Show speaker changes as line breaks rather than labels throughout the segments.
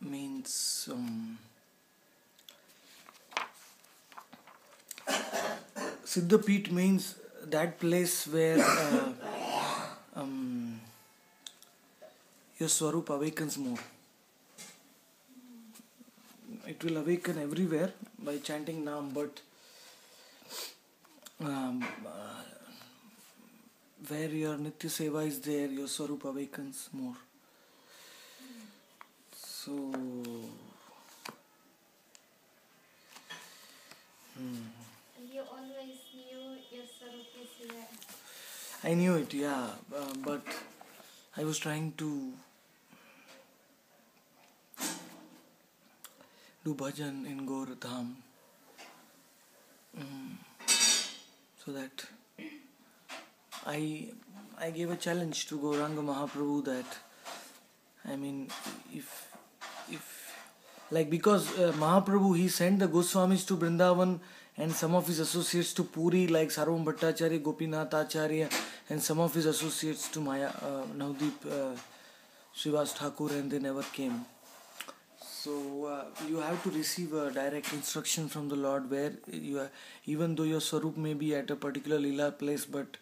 means Siddhapeeth means that place where your Swarup awakens more. It will awaken everywhere by chanting Naam, but where your Nitya Seva is there, your Swarup awakens more. So,
You always knew your Swarup is here.
I knew it, yeah, but I was trying to do bhajan in Gaur Dham, so that I gave a challenge to Gauranga Mahaprabhu that, I mean, if like, because Mahaprabhu, he sent the Goswamis to Vrindavan and some of his associates to Puri, like Sarvam Bhattacharya, Gopinath Acharya, and some of his associates to Maya, Navdeep, Srivas Thakur, and they never came. So you have to receive a direct instruction from the Lord, where you are, even though your Swarup may be at a particular Leela place, but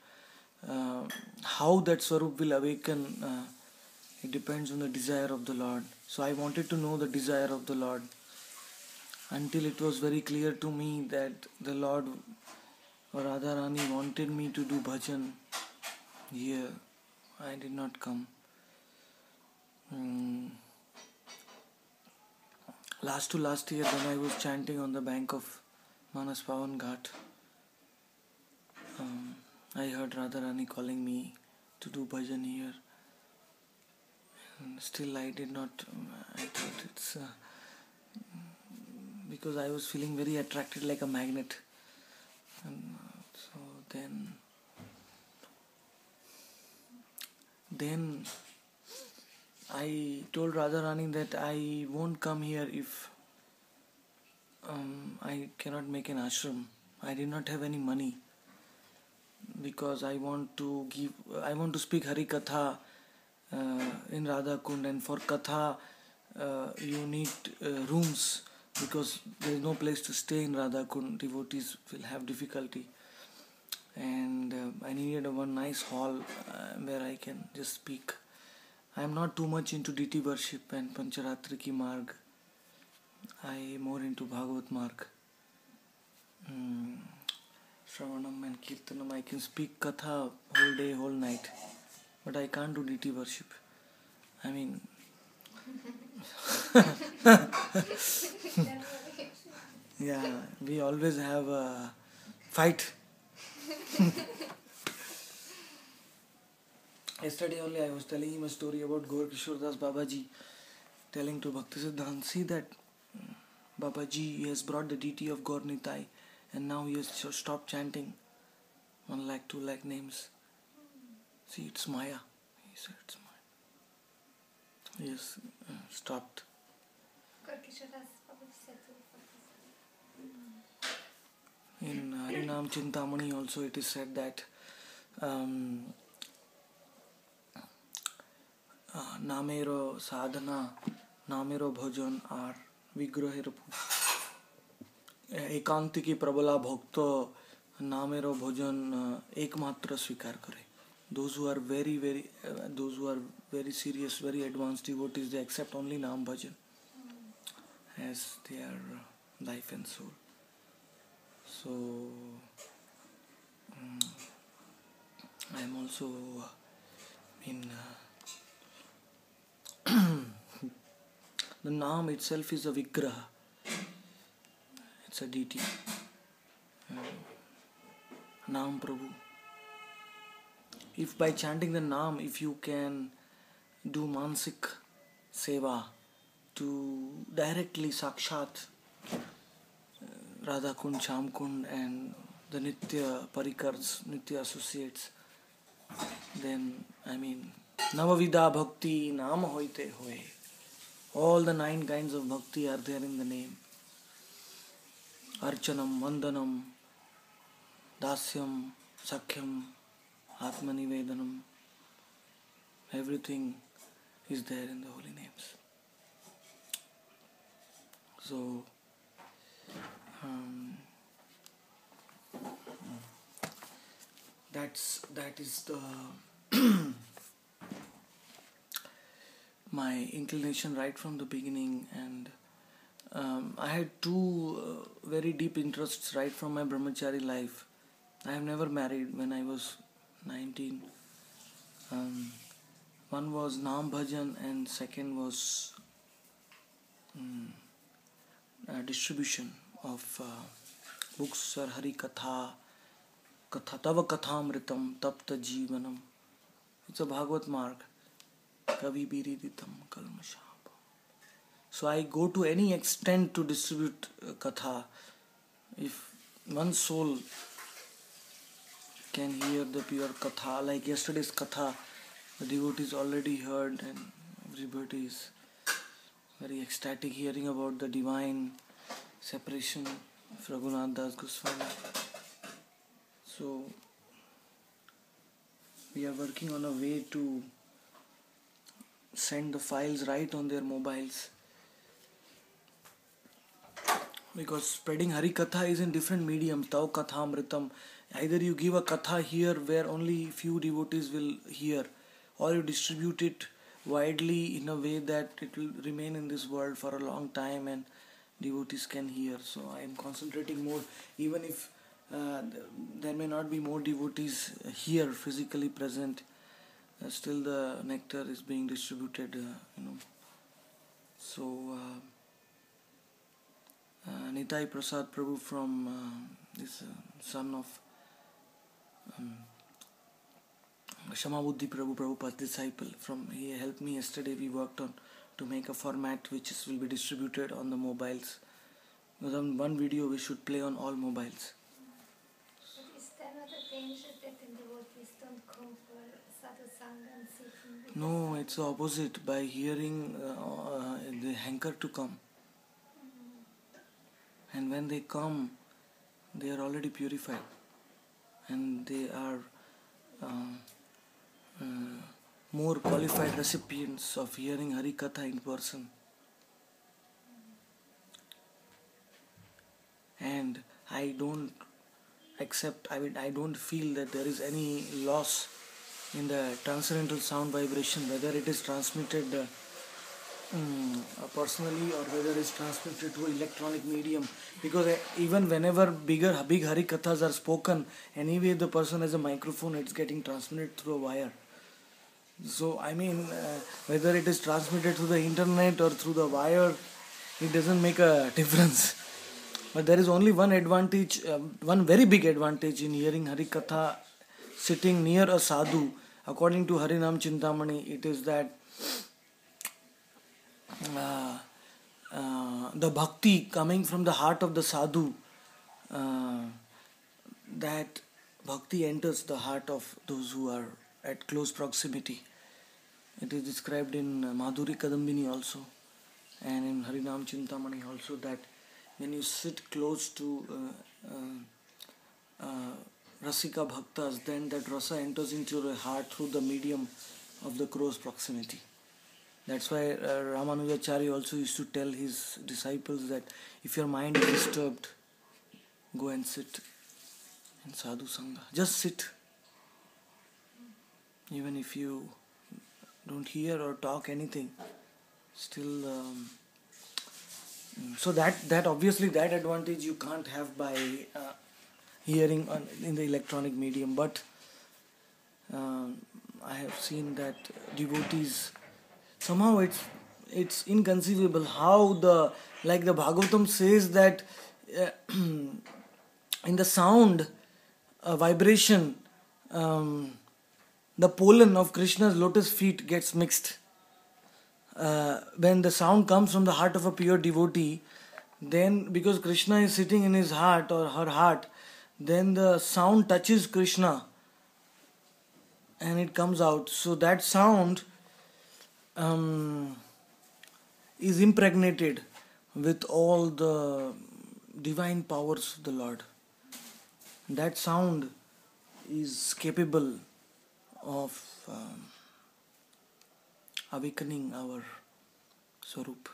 how that Swarup will awaken, it depends on the desire of the Lord. So I wanted to know the desire of the Lord, until it was very clear to me that the Lord or Radharani wanted me to do bhajan here. I did not come. Last year, when I was chanting on the bank of Manas Pavan Ghat, I heard Radharani calling me to do bhajan here. And still I did not, I thought it's because I was feeling very attracted like a magnet. And so then I told Radharani that I won't come here if I cannot make an ashram. I did not have any money, because I want to speak Hari Katha in Radha Kund, and for Katha you need rooms, because there is no place to stay in Radha Kund. Devotees will have difficulty, and I needed one nice hall where I can just speak. I am not too much into deity worship and Pancharatri ki marg. I am more into Bhagavat marg. Shravanam and Kirtanam. I can speak Katha whole day, whole night, but I can't do deity worship. I mean, yeah, we always have a fight. Yesterday only I was telling him a story about Gaur Kishore Das Babaji, telling to Bhakti Siddhant, see that Babaji has brought the deity of Gaur Nitai, and now he has stopped chanting 1 lakh, 2 lakh names. See, it's Maya. He said it's Maya. He has stopped. In Harinam Chintamani also it is said that Namero sadhana, Namero Bhojana are Vigrahera Ekantiki Prabala Bhakta, Namero Bhojan Ekmatra Svikar Kare. Those who are very serious, very advanced devotees, they accept only Nam Bhajan as their life and soul. So I am also in the Naam itself is a Vigraha. It's a deity. Naam Prabhu. If by chanting the Naam, if you can do Mansik Seva to directly Sakshat Radha Kund, Sham Kund and the Nitya Parikars, Nitya associates, then I mean Navavida Bhakti Nama Hoite Hoye. All the 9 kinds of bhakti are there in the name. Archanam, Vandanam, Dasyam, Sakhyam, Atmanivedanam. Everything is there in the holy names. So um, that is the my inclination right from the beginning. And I had two very deep interests right from my brahmachari life. I have never married when I was 19. One was Naam Bhajan and second was distribution of books or Hari Katha, Katha Tava Kathamritam Tapta Jivanam. It's a Bhagavad mark. Kavi Biriditam Kalmashapa. So I go to any extent to distribute Katha. If one soul can hear the pure Katha, like yesterday's Katha, the devotees already heard and everybody is very ecstatic hearing about the divine separation of Raghunath Das Goswami. So we are working on a way to send the files right on their mobiles, because spreading Hari Katha is in different mediums. Tav Katha Amritam. Either you give a Katha here where only few devotees will hear, or you distribute it widely in a way that it will remain in this world for a long time and devotees can hear. So I am concentrating more, even if there may not be more devotees here physically present, still the nectar is being distributed, So Nitai Prasad Prabhu from this son of Shamabuddhi Prabhu, Prabhupada's disciple, he helped me yesterday. We worked on to make a format which will be distributed on the mobiles. Because on one video we should play on all mobiles.
But is there not a danger that the devotees don't come for sadhu sangha and sitting?
No, it's the opposite. By hearing, they hanker to come. And when they come, they are already purified. And they are more qualified recipients of hearing Hari Katha in person. And I don't feel that there is any loss in the transcendental sound vibration, whether it is transmitted personally or whether it is transmitted to electronic medium. Because even whenever big Hari Kathas are spoken, anyway the person has a microphone, it's getting transmitted through a wire. So whether it is transmitted through the internet or through the wire, it doesn't make a difference. But there is only one advantage, one very big advantage in hearing Hari Katha sitting near a sadhu. According to Harinam Chintamani, it is that the bhakti coming from the heart of the sadhu, that bhakti enters the heart of those who are at close proximity. It is described in Madhuri Kadambini also and in Harinam Chintamani also, that when you sit close to Rasika Bhaktas, then that rasa enters into your heart through the medium of the close proximity. That's why Ramanujacharya also used to tell his disciples that if your mind is disturbed, go and sit in sadhu sangha. Just sit. Even if you don't hear or talk anything, still... So that obviously that advantage you can't have by hearing in the electronic medium. But I have seen that devotees, somehow it's inconceivable how the Bhagavatam says that in the sound vibration, the pollen of Krishna's lotus feet gets mixed. When the sound comes from the heart of a pure devotee, then because Krishna is sitting in his heart or her heart, then the sound touches Krishna and it comes out. So that sound is impregnated with all the divine powers of the Lord. That sound is capable of awakening our Swarup.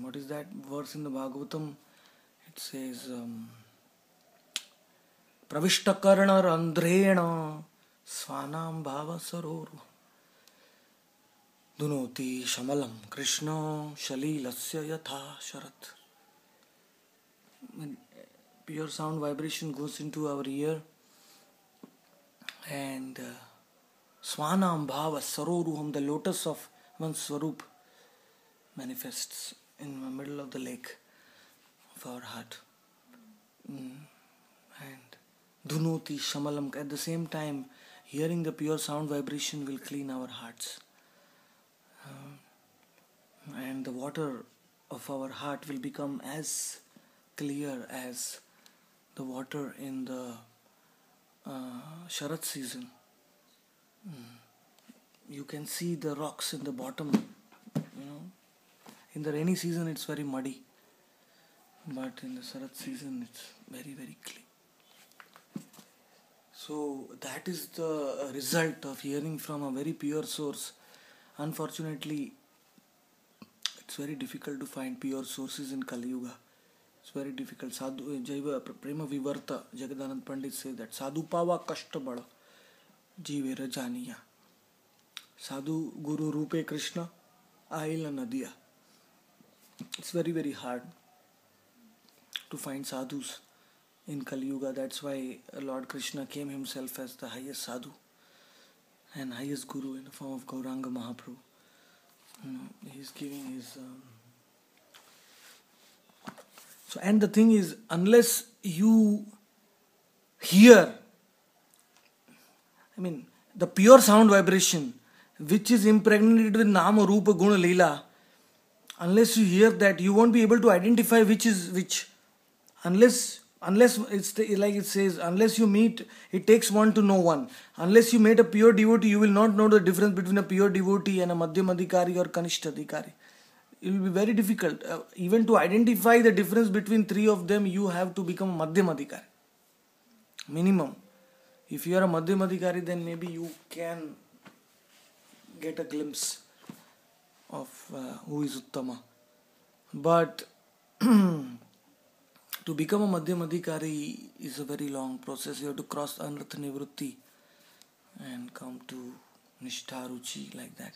What is that verse in the Bhagavatam? It says, Pravishtakarna randhrena svanam bhava saroru dunoti shamalam krishna shalilasya yatha sharat. When pure sound vibration goes into our ear and svanam bhava saroruham, the lotus of one's swarup, manifests in the middle of the lake of our heart. And dhunoti shamalam, at the same time hearing the pure sound vibration will clean our hearts, and the water of our heart will become as clear as the water in the Sharat season. You can see the rocks in the bottom. In the rainy season it's very muddy, but in the Sharat season it's very, very clean. So that is the result of hearing from a very pure source. Unfortunately, it's very difficult to find pure sources in Kali Yuga. It's very difficult. Sadhu Jaiva Prema Vivarta, Jagadanand Pandit says that Sadhu Pava Kashta Bada Jeevera Janiya. Sadhu Guru Rupe Krishna Aila Nadiya. It's very, very hard to find sadhus in Kali Yuga. That's why Lord Krishna came himself as the highest sadhu and highest guru in the form of Gauranga Mahaprabhu. He's giving his... So, and the thing is, unless you hear, the pure sound vibration, which is impregnated with Nama, Rupa, Guna, Leela, unless you hear that, you won't be able to identify which is which. Unless it's like it says, unless you meet, it takes one to know one. Unless you meet a pure devotee, you will not know the difference between a pure devotee and a Madhyam Adhikari or Kanishta Adhikari. It will be very difficult. Even to identify the difference between three of them, you have to become a Madhyam Adhikari. Minimum. If you are a Madhyam Adhikari, then maybe you can get a glimpse of who is Uttama. But to become a Madhyam Adhikari is a very long process. You have to cross Anartha Nivrutti and come to Nishtha Ruchi, like that.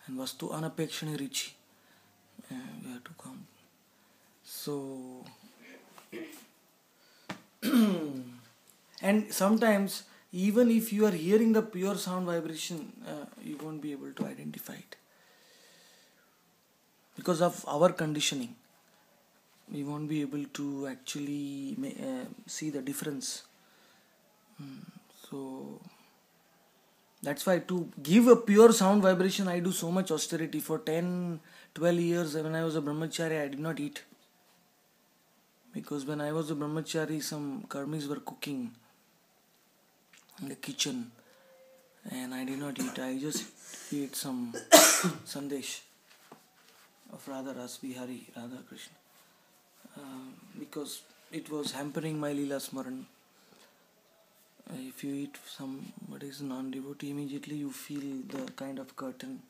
And Vastu Anapekshani Richi. We have to come. So, and sometimes, even if you are hearing the pure sound vibration, you won't be able to identify it. Because of our conditioning, we won't be able to actually see the difference. So, that's why to give a pure sound vibration, I do so much austerity. For 10, 12 years, when I was a brahmachari, I did not eat. Because when I was a brahmachari, some karmis were cooking in the kitchen. And I did not eat. I just ate some sandesh of Radha Ras Bihari, Radha Krishna. Because it was hampering my Leela Smaran. If you eat somebody's non-devotee, immediately you feel the kind of curtain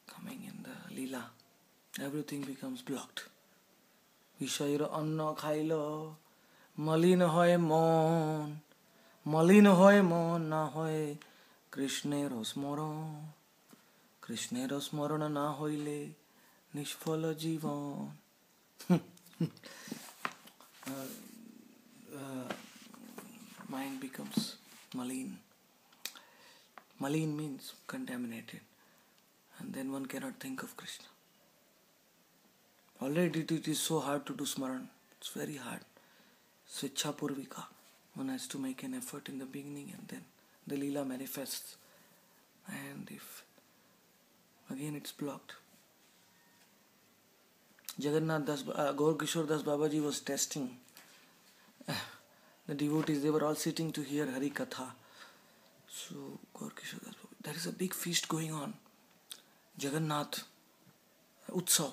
coming in the Leela. Everything becomes blocked. Vishayra anna khailo, malin hoy mon na hoy Krishner osmoron, Krishner osmoron na hoile nishphala jivan. Mind becomes malin. Malin means contaminated. And then one cannot think of Krishna. Already it is so hard to do Smaran. It's very hard. Svichha Purvika. One has to make an effort in the beginning and then the Leela manifests. And if again it's blocked. Jagannath Das, Gaur Kishore Das Babaji was testing the devotees. They were all sitting to hear Hari Katha. So Gaur Kishore Das Babaji, there is a big feast going on. Jagannath Utsav.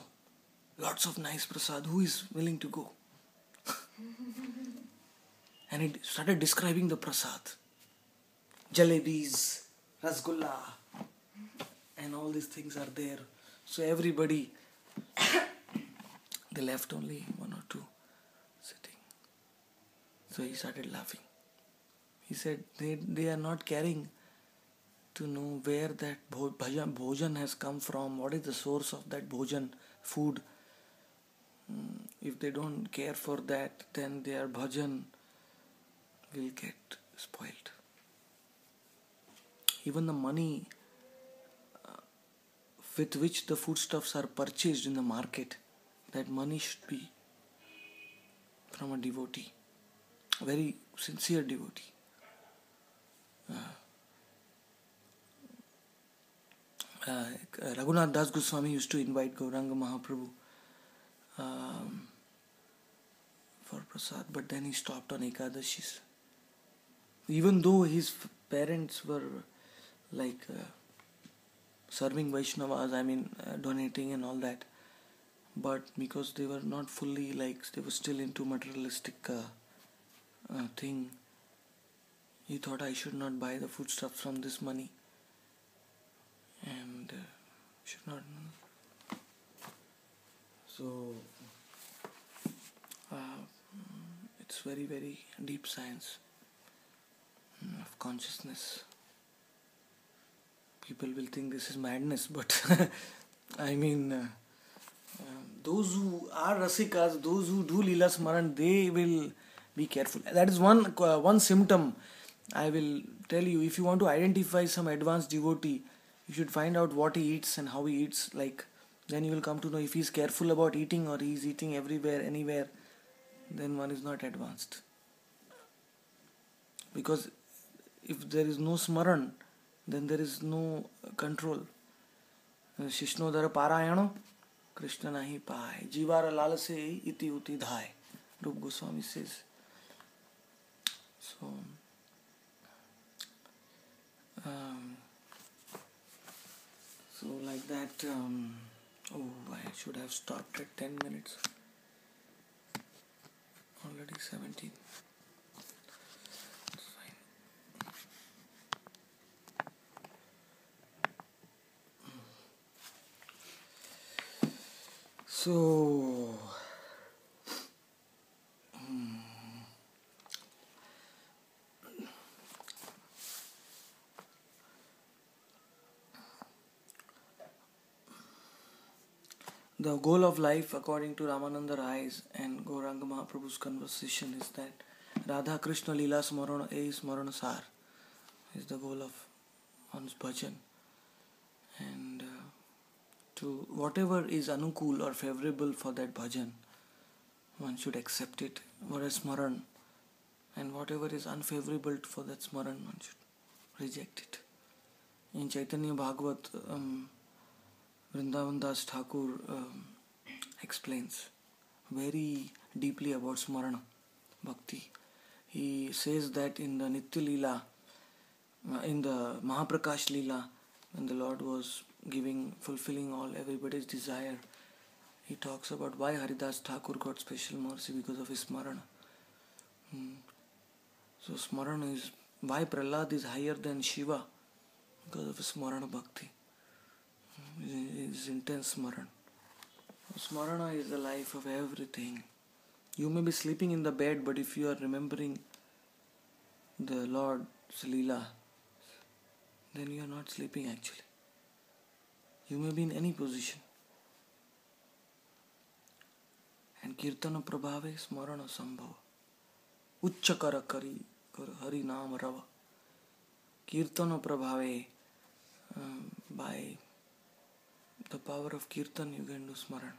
Lots of nice prasad. Who is willing to go? And he started describing the prasad. Jalebis, Rasgulla, and all these things are there. So everybody They left only one or two sitting. So he started laughing. He said they are not caring to know where that Bhojana has come from, what is the source of that Bhojan food. If they don't care for that, then their bhajan will get spoiled. Even the money with which the foodstuffs are purchased in the market, that money should be from a devotee, a very sincere devotee. Raghunath Das Goswami used to invite Gauranga Mahaprabhu for prasad, but then he stopped on Ekadashis. Even though his parents were like serving Vaishnavas, donating and all that, but because they were not fully they were still into materialistic thing, he thought, I should not buy the foodstuffs from this money and should not. So it's very, very deep science of consciousness. People will think this is madness, but those who are rasikas, those who do Leela Smaran, they will be careful. That is one symptom. I will tell you, if you want to identify some advanced devotee, you should find out what he eats and how he eats. Then you will come to know if he is careful about eating or he is eating everywhere, anywhere. Then one is not advanced. Because if there is no Smaran, then there is no control. Shishnodhara Parayano, Krishna nahi paai. Jivara lalase iti uti dhai. Rup Goswami says. So like that, I should have stopped at 10 minutes. Already 17. It's fine. So, the goal of life, according to Ramananda Rai's and Gauranga Mahaprabhu's conversation, is that Radha Krishna Leela Smarana Smarana Sar is the goal of one's bhajan. And to whatever is anukul or favorable for that bhajan, one should accept it for a smaran. And whatever is unfavorable for that smaran, one should reject it. In Chaitanya Bhagavat, Vrindavan Das Thakur explains very deeply about Smarana Bhakti. He says that in the Nitya Leela, in the Mahaprakash Leela, when the Lord was fulfilling all everybody's desire, he talks about why Haridas Thakur got special mercy because of his Smarana. So Smarana is why Prahlad is higher than Shiva, because of his Smarana Bhakti. His intense Smarana. Smarana is the life of everything. You may be sleeping in the bed, but if you are remembering the Lord's Leela, then you are not sleeping actually. You may be in any position. And Kirtana Prabhave Smarana Sambhava. Uchchakara Kari Hari Naam Rava. Kirtana Prabhave, by the power of Kirtan you can do Smaran.